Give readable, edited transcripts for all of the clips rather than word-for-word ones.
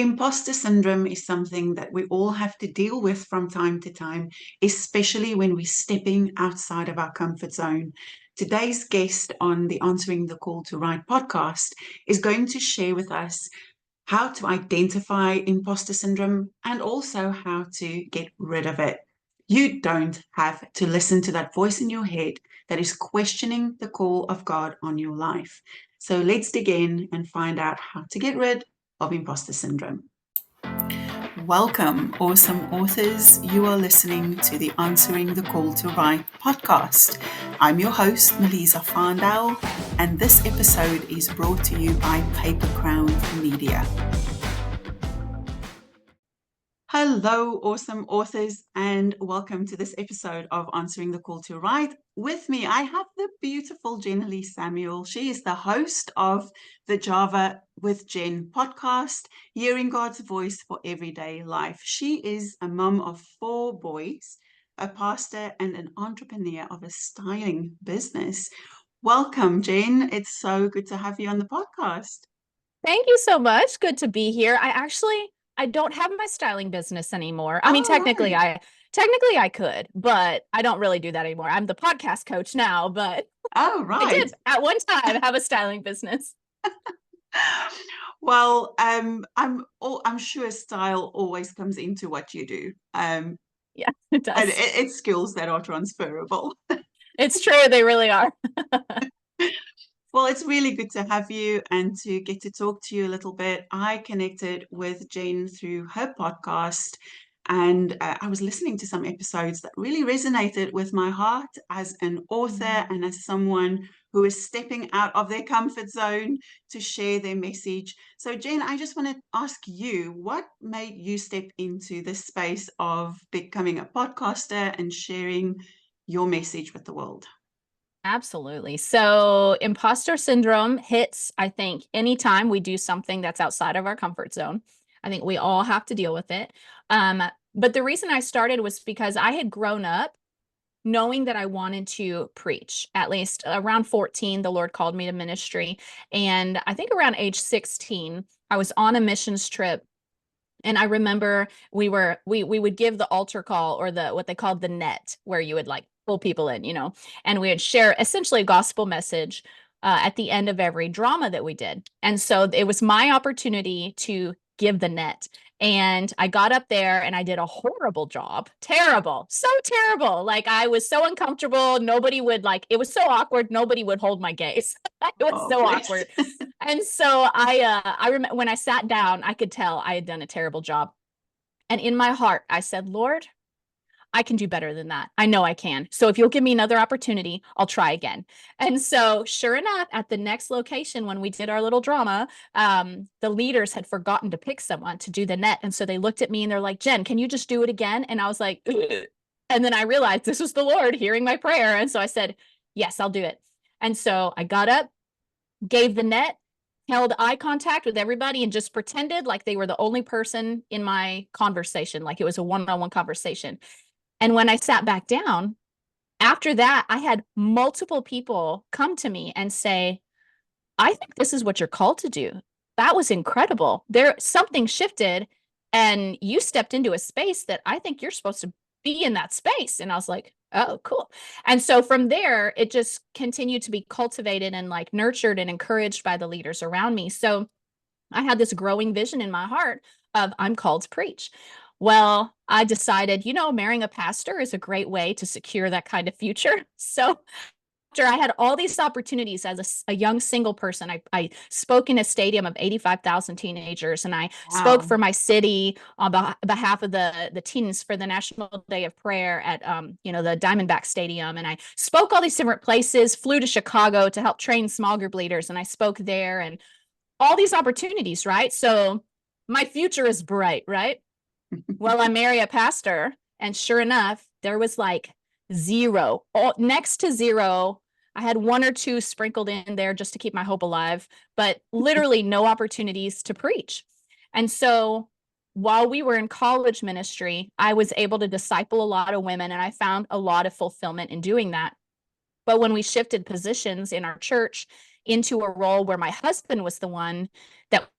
Imposter syndrome is something that we all have to deal with from time to time, especially when we're stepping outside of our comfort zone. Today's guest on the Answering the Call to Write podcast is going to share with us how to identify imposter syndrome and also how to get rid of it. You don't have to listen to that voice in your head that is questioning the call of God on your life. So let's dig in and find out how to get rid of imposter syndrome. Welcome, awesome authors. You are listening to the Answering the Call to Write podcast. I'm your host, Jenilee Samuel, and this episode is brought to you by Paper Crown Media. Hello, awesome authors, and welcome to this episode of Answering the Call to Write. With me, I have the beautiful Jenilee Samuel. She is the host of the Java with Jen podcast, Hearing God's Voice for Everyday Life. She is a mum of 4 boys, a pastor, and an entrepreneur of a styling business. Welcome, Jen. It's so good to have you on the podcast. Thank you so much. Good to be here. I don't have my styling business anymore. I mean, technically I could, but I don't really do that anymore. I'm the podcast coach now, but I did at one time have a styling business. Well, I'm sure style always comes into what you do. Yeah, it does. And it's skills that are transferable. It's true, they really are. Well, it's really good to have you and to get to talk to you a little bit. I connected with Jen through her podcast, and I was listening to some episodes that really resonated with my heart as an author and as someone who is stepping out of their comfort zone to share their message. So, Jen, I just want to ask you, what made you step into this space of becoming a podcaster and sharing your message with the world? Absolutely. So imposter syndrome hits, I think, anytime we do something that's outside of our comfort zone. I think we all have to deal with it. But the reason I started was because I had grown up knowing that I wanted to preach. At least around 14, the Lord called me to ministry. And I think around age 16, I was on a missions trip. And I remember we would give the altar call, or what they called the net, where you would like pull people in, and we would share essentially a gospel message at the end of every drama that we did. And so it was my opportunity to give the net. And I got up there and I did a horrible job. Terrible. So terrible. Like, I was so uncomfortable. Nobody would it was so awkward. Nobody would hold my gaze. It was so awkward. And so I remember when I sat down, I could tell I had done a terrible job. And in my heart, I said, Lord, I can do better than that. I know I can. So if you'll give me another opportunity, I'll try again. And so sure enough, at the next location, when we did our little drama, the leaders had forgotten to pick someone to do the net. And so they looked at me and they're like, Jen, can you just do it again? And I was like, ugh. And then I realized this was the Lord hearing my prayer. And so I said, yes, I'll do it. And so I got up, gave the net, held eye contact with everybody, and just pretended like they were the only person in my conversation, like it was a one-on-one conversation. And when I sat back down, after that, I had multiple people come to me and say, I think this is what you're called to do. That was incredible. Something shifted and you stepped into a space that I think you're supposed to be in that space. And I was like, oh, cool. And so from there, it just continued to be cultivated and nurtured and encouraged by the leaders around me. So I had this growing vision in my heart of I'm called to preach. Well, I decided, marrying a pastor is a great way to secure that kind of future. So after I had all these opportunities as a young single person, I spoke in a stadium of 85,000 teenagers, and I spoke for my city on behalf of the teens for the National Day of Prayer at the Diamondback Stadium. And I spoke all these different places, flew to Chicago to help train small group leaders, and I spoke there, and all these opportunities, right? So my future is bright, right? Well, I marry a pastor, and sure enough, there was zero, next to zero. I had 1 or 2 sprinkled in there just to keep my hope alive, but literally no opportunities to preach. And so while we were in college ministry, I was able to disciple a lot of women, and I found a lot of fulfillment in doing that. But when we shifted positions in our church into a role where my husband was the one that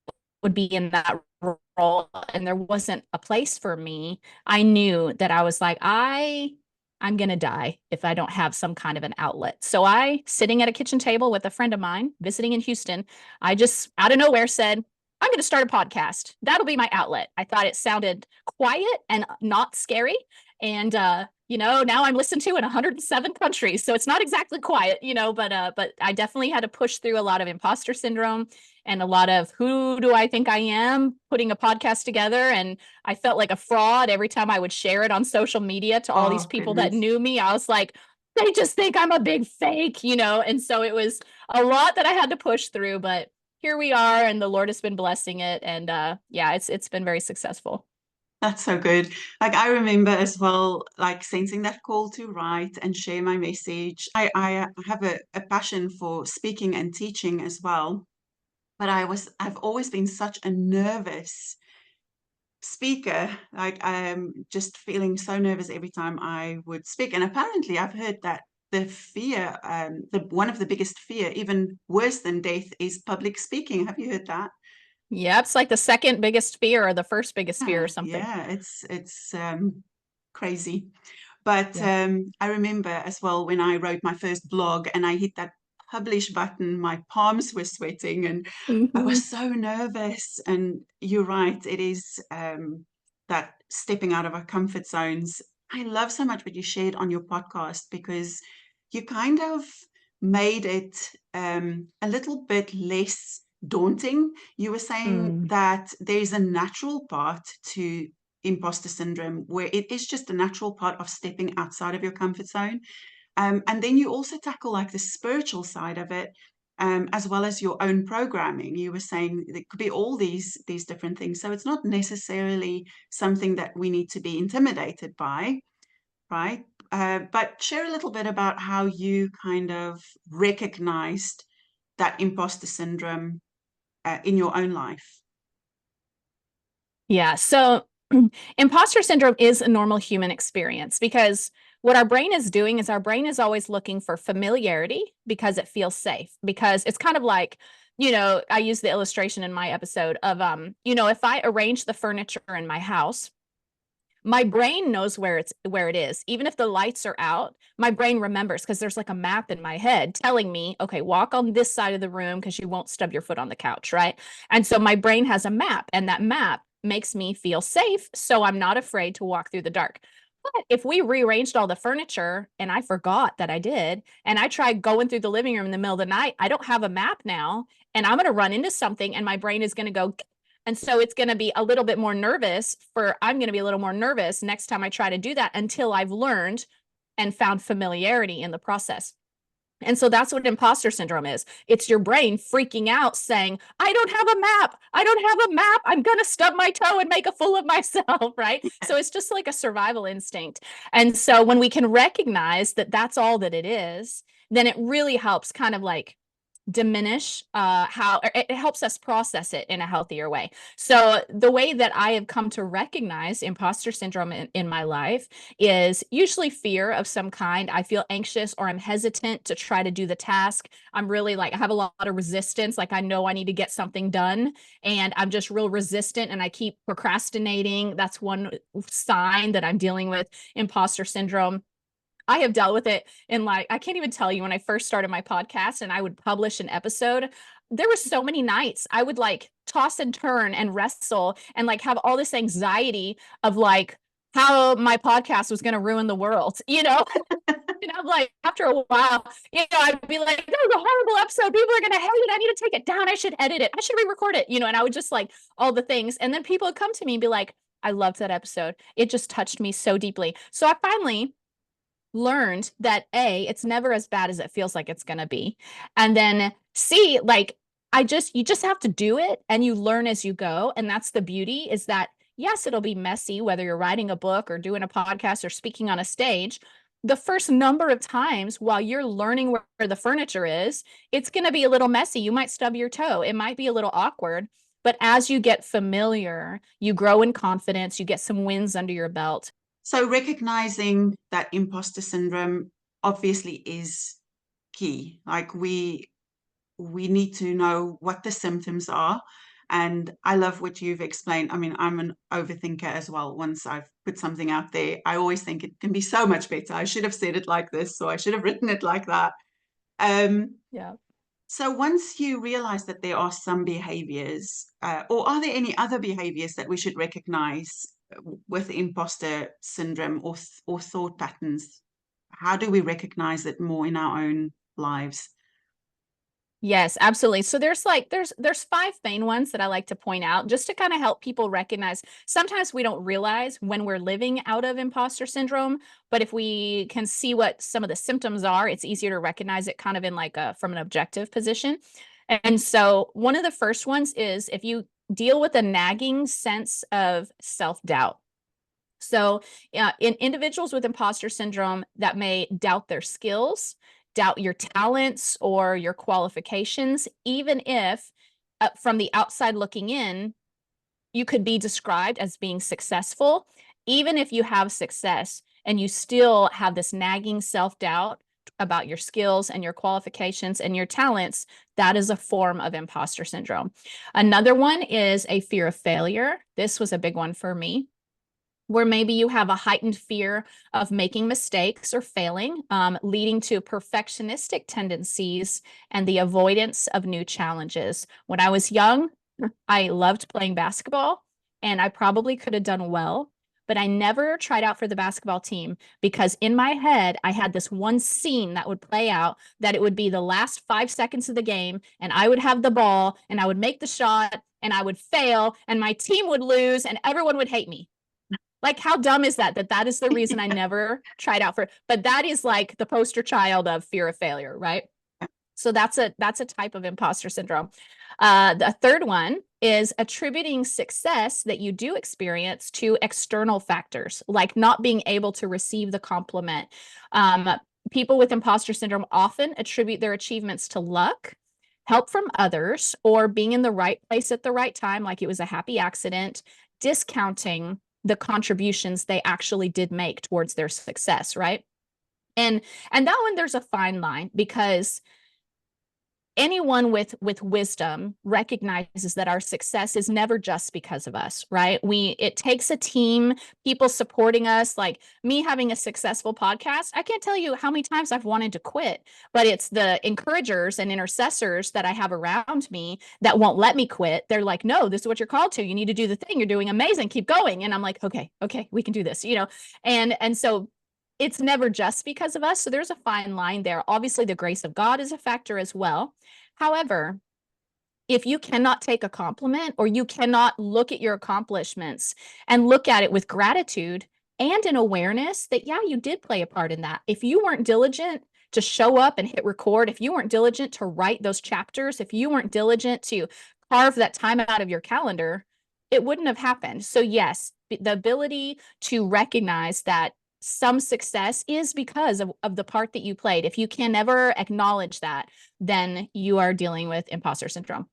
would be in that role, control and there wasn't a place for me, I knew that I was like, I'm going to die if I don't have some kind of an outlet. So I, sitting at a kitchen table with a friend of mine visiting in Houston, I just out of nowhere said, I'm going to start a podcast. That'll be my outlet. I thought it sounded quiet and not scary. And, now I'm listened to in 107 countries. So it's not exactly quiet, but I definitely had to push through a lot of imposter syndrome and a lot of who do I think I am putting a podcast together. And I felt like a fraud every time I would share it on social media to all these Oh, people that goodness. knew me. I was like, they just think I'm a big fake, And so it was a lot that I had to push through, but here we are, and the Lord has been blessing it. And it's been very successful. That's so good. Like I remember as well, like sensing that call to write and share my message. I have a passion for speaking and teaching as well, but I've always been such a nervous speaker. Like I'm just feeling so nervous every time I would speak. And apparently I've heard that the fear, the one of the biggest fear, even worse than death, is public speaking. Have you heard that? Yeah, it's like the second biggest fear or the first biggest fear or something. Yeah, it's crazy. But Yeah. I remember as well when I wrote my first blog and I hit that publish button, my palms were sweating and I Mhm. was so nervous. And you're right, it is that stepping out of our comfort zones. I love so much what you shared on your podcast because you kind of made it a little bit less daunting. You were saying Mm. that there's a natural part to imposter syndrome where it is just a natural part of stepping outside of your comfort zone. And then you also tackle like the spiritual side of it, as well as your own programming. You were saying it could be all these different things. So it's not necessarily something that we need to be intimidated by, right? But share a little bit about how you kind of recognized that imposter syndrome in your own life. Yeah. So imposter syndrome is a normal human experience because what our brain is doing is our brain is always looking for familiarity because it feels safe. Because it's kind of like, I use the illustration in my episode of, if I arrange the furniture in my house, my brain knows where it is. Even if the lights are out, my brain remembers because there's like a map in my head telling me, okay, walk on this side of the room because you won't stub your foot on the couch, right? And so my brain has a map, and that map makes me feel safe, so I'm not afraid to walk through the dark. But if we rearranged all the furniture and I forgot that I did, and I tried going through the living room in the middle of the night, I don't have a map now, and I'm going to run into something, and my brain is going to go, and so it's going to be a little bit more nervous I'm going to be a little more nervous next time I try to do that until I've learned and found familiarity in the process. And so that's what imposter syndrome is. It's your brain freaking out saying, I don't have a map. I don't have a map. I'm going to stub my toe and make a fool of myself. Right. So it's just like a survival instinct. And so when we can recognize that that's all that it is, then it really helps kind of like diminish how it helps us process it in a healthier way. So the way that I have come to recognize imposter syndrome in my life is usually fear of some kind. I feel anxious or I'm hesitant to try to do the task. I'm really like I have a lot of resistance. Like I know I need to get something done and I'm just real resistant and I keep procrastinating. That's one sign that I'm dealing with imposter syndrome. I have dealt with it in like, I can't even tell you when I first started my podcast and I would publish an episode. There were so many nights I would like toss and turn and wrestle and like have all this anxiety of like how my podcast was going to ruin the world, And I'm like, after a while, I'd be like, that was a horrible episode. People are going to hate it. I need to take it down. I should edit it. I should re-record it, and I would just like all the things. And then people would come to me and be like, I loved that episode. It just touched me so deeply. So I finally learned that it's never as bad as it feels like it's going to be. And then C, like you just have to do it and you learn as you go. And that's the beauty is that yes, it'll be messy, whether you're writing a book or doing a podcast or speaking on a stage. The first number of times while you're learning where the furniture is, it's going to be a little messy. You might stub your toe. It might be a little awkward, but as you get familiar, you grow in confidence, you get some wins under your belt. So recognizing that imposter syndrome obviously is key. Like we need to know what the symptoms are, And I love what you've explained. I mean, I'm an overthinker as well. Once I've put something out there, I always think it can be so much better. I should have said it like this, or I should have written it like that. Um, Yeah. so once you realize that there are some behaviors, or are there any other behaviors that we should recognize with imposter syndrome or thought patterns? How do we recognize it more in our own lives? Yes, absolutely. So there's five main ones that I like to point out just to kind of help people recognize. Sometimes we don't realize when we're living out of imposter syndrome, but if we can see what some of the symptoms are, it's easier to recognize it kind of in like a from an objective position. And so one of the first ones is if you deal with a nagging sense of self-doubt. So, in individuals with imposter syndrome that may doubt their skills, doubt your talents or your qualifications, even if from the outside looking in, you could be described as being successful, even if you have success and you still have this nagging self doubt about your skills and your qualifications and your talents, that is a form of imposter syndrome. Another one is a fear of failure. This was a big one for me where maybe you have a heightened fear of making mistakes or failing, leading to perfectionistic tendencies and the avoidance of new challenges. When I was young, I loved playing basketball and I probably could have done well, but I never tried out for the basketball team because in my head, I had this one scene that would play out that it would be the last 5 seconds of the game and I would have the ball and I would make the shot and I would fail and my team would lose and everyone would hate me. Like, how dumb is that? That is the reason I never tried out for, but that is like the poster child of fear of failure, right? So that's a type of imposter syndrome. The third one is attributing success that you do experience to external factors, like not being able to receive the compliment. People with imposter syndrome often attribute their achievements to luck, help from others, or being in the right place at the right time, like it was a happy accident, discounting the contributions they actually did make towards their success, right? And that one there's a fine line because anyone with wisdom recognizes that our success is never just because of us, right? It takes a team, people supporting us, like me having a successful podcast. I can't tell you how many times I've wanted to quit, but it's the encouragers and intercessors that I have around me that won't let me quit. They're like, no, this is what you're called to. You need to do the thing. You're doing amazing. Keep going. And I'm like, okay, we can do this, and so it's never just because of us. So there's a fine line there. Obviously, the grace of God is a factor as well. However, if you cannot take a compliment or you cannot look at your accomplishments and look at it with gratitude and an awareness that, yeah, you did play a part in that. If you weren't diligent to show up and hit record, if you weren't diligent to write those chapters, if you weren't diligent to carve that time out of your calendar, it wouldn't have happened. So yes, the ability to recognize that some success is because of the part that you played. If you can never acknowledge that, then you are dealing with imposter syndrome.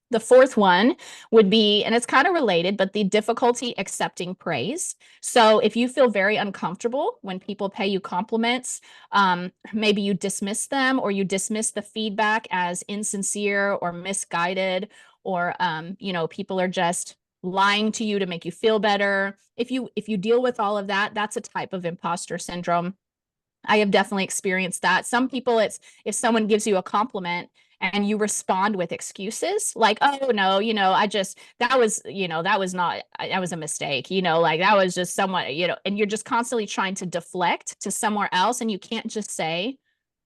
The fourth one would be, and it's kind of related, but the difficulty accepting praise. So if you feel very uncomfortable when people pay you compliments, maybe you dismiss them or you dismiss the feedback as insincere or misguided, or people are just lying to you to make you feel better. If you deal with all of that, that's a type of imposter syndrome. I have definitely experienced that. Some people, it's if someone gives you a compliment and you respond with excuses like, oh no, that was not, that was a mistake, like that was just someone, and you're just constantly trying to deflect to somewhere else and you can't just say,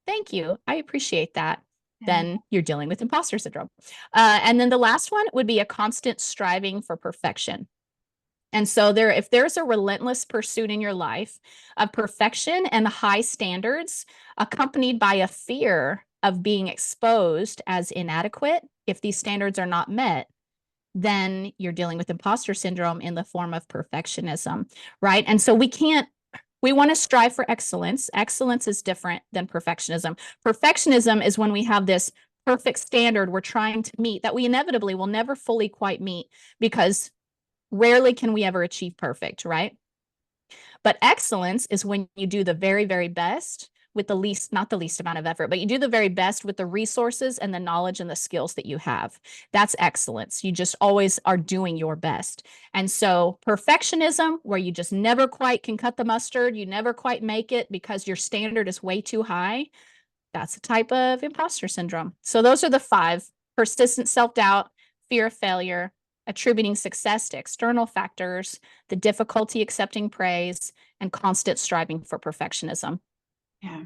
thank you, I appreciate that. Then you're dealing with imposter syndrome. And then the last one would be a constant striving for perfection. And so if there's a relentless pursuit in your life of perfection and high standards, accompanied by a fear of being exposed as inadequate if these standards are not met, then you're dealing with imposter syndrome in the form of perfectionism, right? And so we want to strive for excellence. Excellence is different than perfectionism. Perfectionism is when we have this perfect standard we're trying to meet that we inevitably will never fully quite meet because rarely can we ever achieve perfect, right? But excellence is when you do the very, very best, with the least, not the least amount of effort, but you do the very best with the resources and the knowledge and the skills that you have. That's excellence. You just always are doing your best. And so perfectionism, where you just never quite can cut the mustard, you never quite make it because your standard is way too high, that's a type of imposter syndrome. So those are the 5: persistent self-doubt, fear of failure, attributing success to external factors, the difficulty accepting praise, and constant striving for perfectionism. Yeah.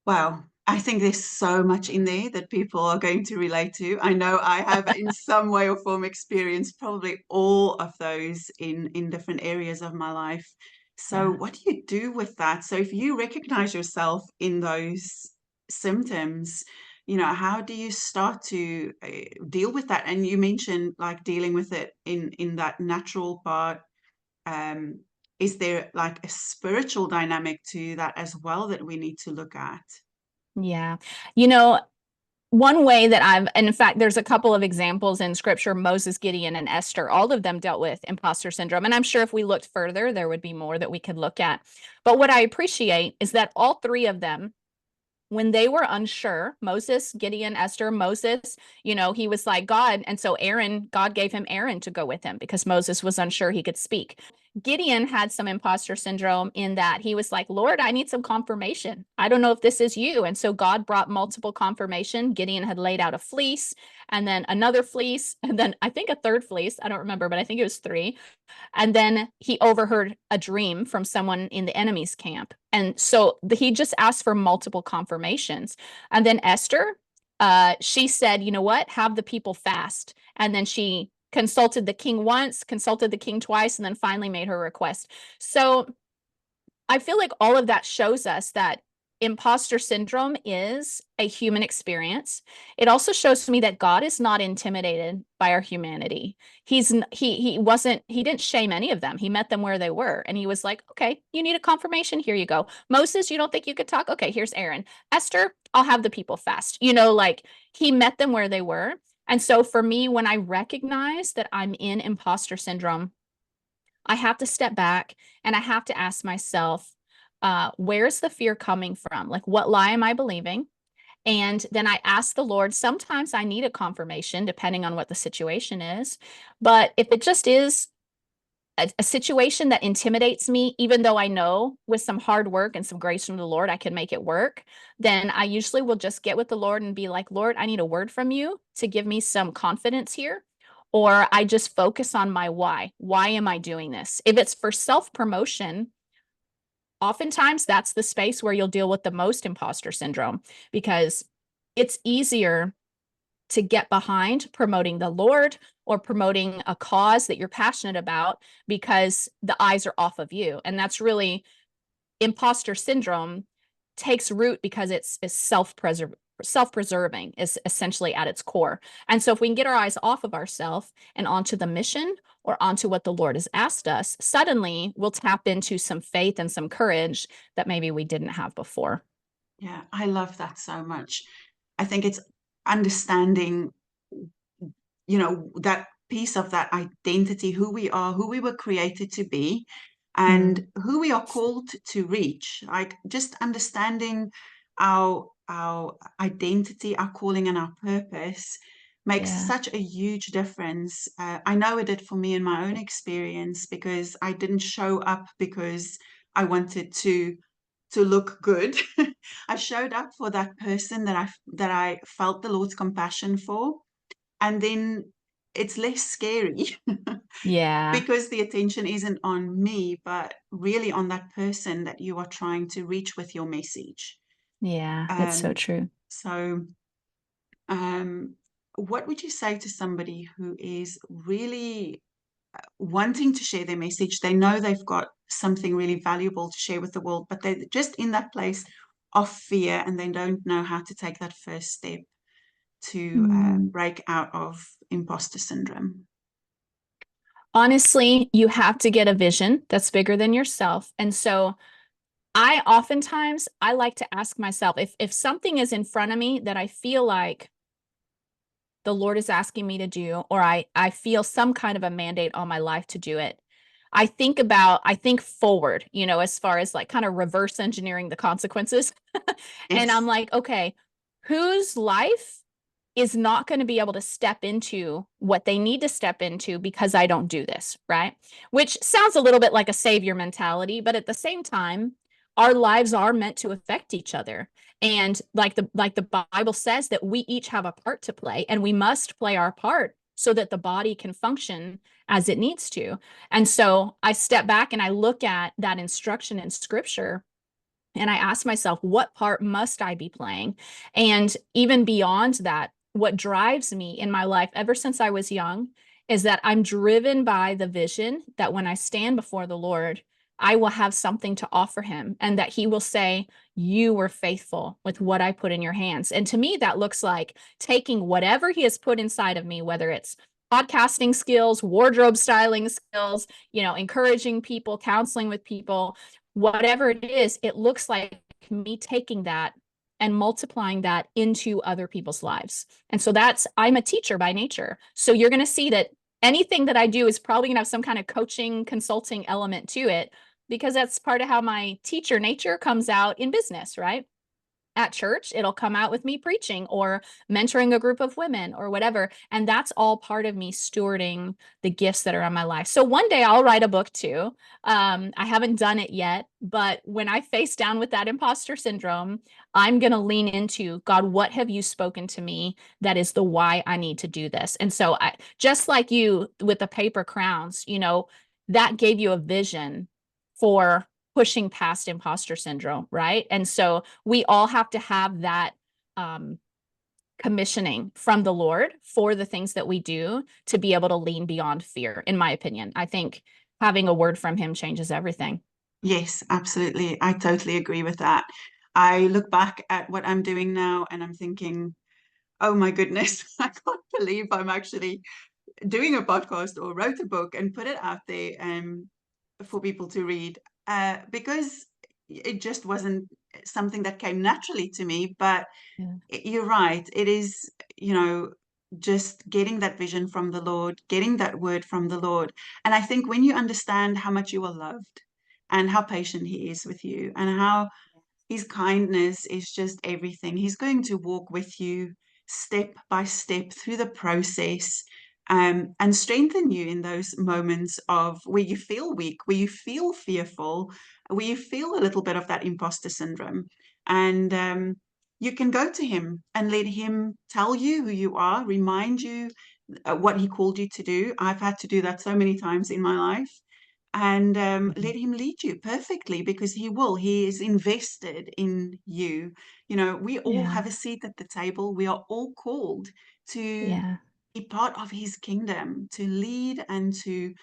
Wow. I think there's so much in there that people are going to relate to. I know I have in some way or form experienced probably all of those in different areas of my life. So Yeah. what do you do with that? So if you recognize yourself in those symptoms, how do you start to deal with that? And you mentioned like dealing with it in that natural part. Um, is there like a spiritual dynamic to that as well that we need to look at? Yeah. You know, one way that and in fact, there's a couple of examples in scripture: Moses, Gideon, and Esther. All of them dealt with imposter syndrome. And I'm sure if we looked further, there would be more that we could look at. But what I appreciate is that all 3 of them, when they were unsure, Moses, Gideon, Esther, Moses, he was like, God. And so God gave him Aaron to go with him because Moses was unsure he could speak. Gideon had some imposter syndrome in that he was like, Lord, I need some confirmation. I don't know if this is you. And so God brought multiple confirmation. Gideon had laid out a fleece, and then another fleece, and then I think a third fleece. I don't remember, but I think it was 3. And then he overheard a dream from someone in the enemy's camp. And so he just asked for multiple confirmations. And then Esther, she said, you know what, have the people fast. And then she consulted the king once, consulted the king twice, and then finally made her request. So I feel like all of that shows us that imposter syndrome is a human experience. It also shows me that God is not intimidated by our humanity. He didn't shame any of them. He met them where they were, and he was like, okay, you need a confirmation, here you go. Moses, you don't think you could talk? Okay, here's Aaron. Esther, I'll have the people fast. Like he met them where they were. And so for me, when I recognize that I'm in imposter syndrome, I have to step back and I have to ask myself, where's the fear coming from? Like, what lie am I believing? And then I ask the Lord. Sometimes I need a confirmation depending on what the situation is. But if it just is a situation that intimidates me, even though I know with some hard work and some grace from the Lord, I can make it work, then I usually will just get with the Lord and be like, Lord, I need a word from you to give me some confidence here. Or I just focus on my why. Why am I doing this? If it's for self-promotion, oftentimes that's the space where you'll deal with the most imposter syndrome, because it's easier to get behind promoting the Lord or promoting a cause that you're passionate about because the eyes are off of you. And that's really imposter syndrome takes root because it's self-preserving is essentially at its core. And so if we can get our eyes off of ourselves and onto the mission or onto what the Lord has asked us, suddenly we'll tap into some faith and some courage that maybe we didn't have before. Yeah, I love that so much. I think it's understanding, that piece of that identity, who we are, who we were created to be, and Mm, who we are called to reach. Like just understanding our identity, our calling, and our purpose makes yeah. such a huge difference. I know it did for me in my own experience because I didn't show up because I wanted to look good. I showed up for that person that I felt the Lord's compassion for, and then it's less scary Yeah. because the attention isn't on me, but really on that person that you are trying to reach with your message. Yeah. It's so Um, true. so, um, what would you say to somebody who is really wanting to share their message? They know they've got something really valuable to share with the world, but they're just in that place of fear and they don't know how to take that first step to Mm. break out of imposter syndrome. Honestly, you have to get a vision that's bigger than yourself. And so I like to ask myself, if something is in front of me that I feel like the Lord is asking me to do, or I feel some kind of a mandate on my life to do it, I think forward, as far as like kind of reverse engineering the consequences. And I'm Yes. like, okay, whose life is not going to be able to step into what they need to step into because I don't do this, right? Which sounds a little bit like a savior mentality, but at the same time, our lives are meant to affect each other. And like the Bible says that we each have a part to play and we must play our part so that the body can function as it needs to. And so I step back and I look at that instruction in scripture and I ask myself, what part must I be playing? And even beyond that, what drives me in my life ever since I was young is that I'm driven by the vision that when I stand before the Lord, I will have something to offer him and that he will say, you were faithful with what I put in your hands. And to me, that looks like taking whatever he has put inside of me, whether it's podcasting skills, wardrobe styling skills, encouraging people, counseling with people, whatever it is, it looks like me taking that and multiplying that into other people's lives. And so I'm a teacher by nature. So you're going to see that anything that I do is probably going to have some kind of coaching, consulting element to it, because that's part of how my teacher nature comes out in business, right? At church, it'll come out with me preaching or mentoring a group of women or whatever. And that's all part of me stewarding the gifts that are in my life. So one day I'll write a book too. I haven't done it yet, but when I face down with that imposter syndrome, I'm going to lean into God, what have you spoken to me? That is the why I need to do this. And so just like you with the paper crowns, that gave you a vision for pushing past imposter syndrome, right? And so we all have to have that um, commissioning from the Lord for the things that we do to be able to lean beyond fear, in my opinion. I think having a word from him changes everything. Yes, absolutely. I totally agree with that. I look back at what I'm doing now and I'm thinking, oh my goodness, I can't believe I'm actually doing a podcast or wrote a book and put it out there for people to read, because it just wasn't something that came naturally to me. But Yeah. you're right. It is, you know, just getting that vision from the Lord, getting that word from the Lord. And I think when you understand how much you are loved and how patient He is with you and how his kindness is just everything. He's going to walk with you step by step through the process, and strengthen you in those moments of where you feel weak, where you feel fearful, where you feel a little bit of that imposter syndrome. And you can go to him and let him tell you who you are, remind you what he called you to do. I've had to do that so many times in my life, and Mhm. let him lead you perfectly, because he will. He is invested in you. You know, we all Yeah. have a seat at the table. We are all called to Yeah. be part of his kingdom, to lead and to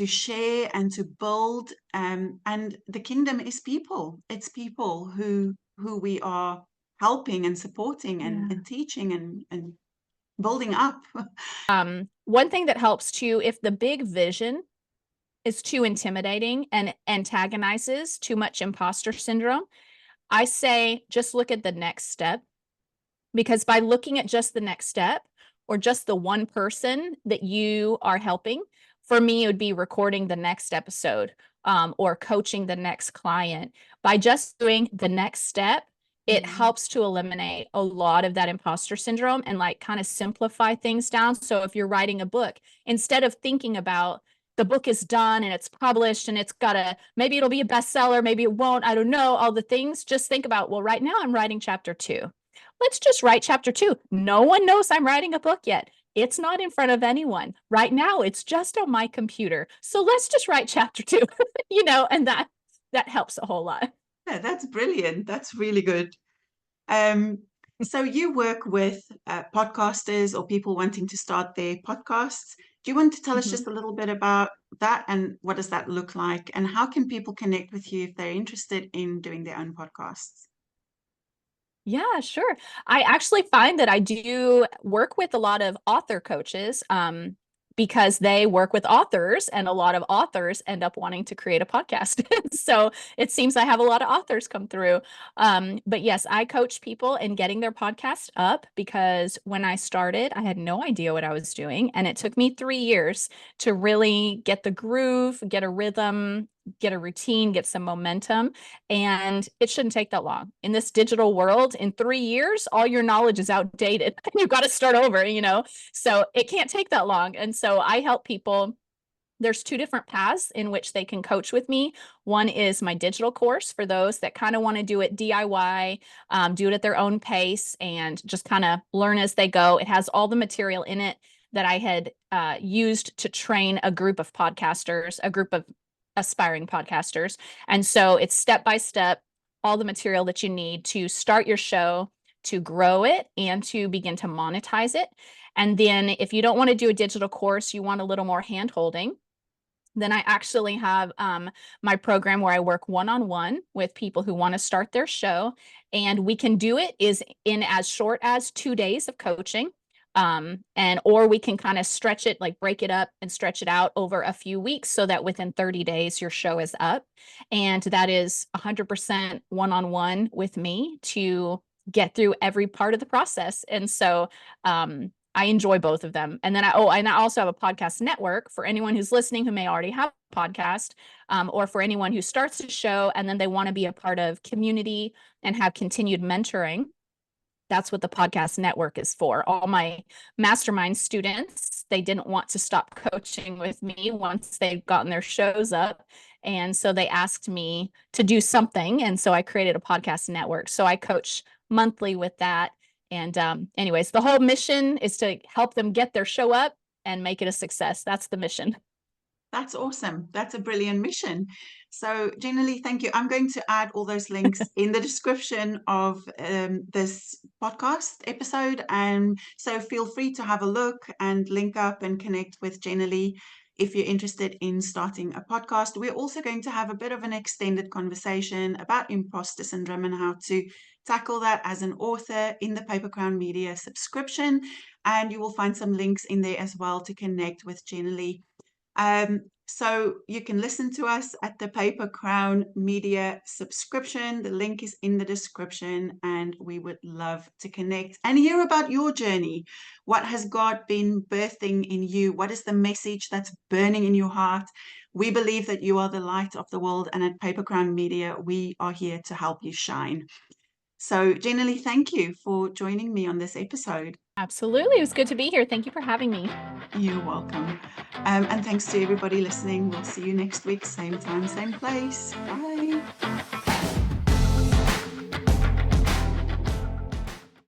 share and to build. And the kingdom is people. It's people who we are helping and supporting Yeah. and teaching and building up. One thing that helps too, if the big vision is too intimidating and antagonizes too much imposter syndrome, I say just look at the next step, because by looking at just the next step or just the one person that you are helping, for me, it would be recording the next episode, or coaching the next client. By just doing the next step, it Mm. helps to eliminate a lot of that imposter syndrome and like kind of simplify things down. So if you're writing a book, instead of thinking about the book is done and it's published and maybe it'll be a bestseller, maybe it won't, I don't know, all the things, just think about, well, right now I'm writing chapter 2. Let's just write chapter 2. No one knows I'm writing a book yet. It's not in front of anyone. Right now, it's just on my computer. So let's just write chapter 2, and that helps a whole lot. Yeah, that's brilliant. That's really good. Um, so you work with podcasters or people wanting to start their podcasts. Do you want to tell us Mhm. just a little bit about that, and what does that look like, and how can people connect with you if they're interested in doing their own podcasts? Yeah, sure. I actually find that I do work with a lot of author coaches. because they work with authors, and a lot of authors end up wanting to create a podcast. So it seems I have a lot of authors come through. But yes, I coach people in getting their podcast up, because when I started, I had no idea what I was doing. And it took me 3 years to really get the groove, get a rhythm, get a routine, get some momentum. And it shouldn't take that long. In this digital world, in 3 years, all your knowledge is outdated. You've got to start over, So it can't take that long. And so I help people. There's 2 different paths in which they can coach with me. One is my digital course for those that kind of want to do it DIY, do it at their own pace, and just kind of learn as they go. It has all the material in it that I had used to train a group of podcasters, a group of aspiring podcasters. And so it's step by step, all the material that you need to start your show, to grow it, and to begin to monetize it. And then if you don't want to do a digital course, you want a little more hand holding, then I actually have my program where I work one-on-one with people who want to start their show. And we can do it is in as short as 2 days of coaching. Or we can kind of stretch it, like break it up and stretch it out over a few weeks, so that within 30 days your show is up. And that is 100% one-on-one with me to get through every part of the process. And so I enjoy both of them. And then I also have a podcast network for anyone who's listening who may already have a podcast, or for anyone who starts a show and then they want to be a part of community and have continued mentoring. That's what the podcast network is for. All my mastermind students, they didn't want to stop coaching with me once they've gotten their shows up. And so they asked me to do something. And so I created a podcast network. So I coach monthly with that. And anyways, the whole mission is to help them get their show up and make it a success. That's the mission. That's awesome. That's a brilliant mission. So, Jenilee, thank you. I'm going to add all those links in the description of this podcast episode. And so feel free to have a look and link up and connect with Jenilee if you're interested in starting a podcast. We're also going to have a bit of an extended conversation about imposter syndrome and how to tackle that as an author in the Paper Crown Media subscription. And you will find some links in there as well to connect with Jenilee. So you can listen to us at the Paper Crown Media subscription. The link is in the description, and we would love to connect and hear about your journey. What has God been birthing in you? What is the message that's burning in your heart? We believe that you are the light of the world, and at Paper Crown Media, we are here to help you shine. So, Jenilee, thank you for joining me on this episode. Absolutely. It was good to be here. Thank you for having me. You're welcome. And thanks to everybody listening. We'll see you next week, same time, same place. Bye.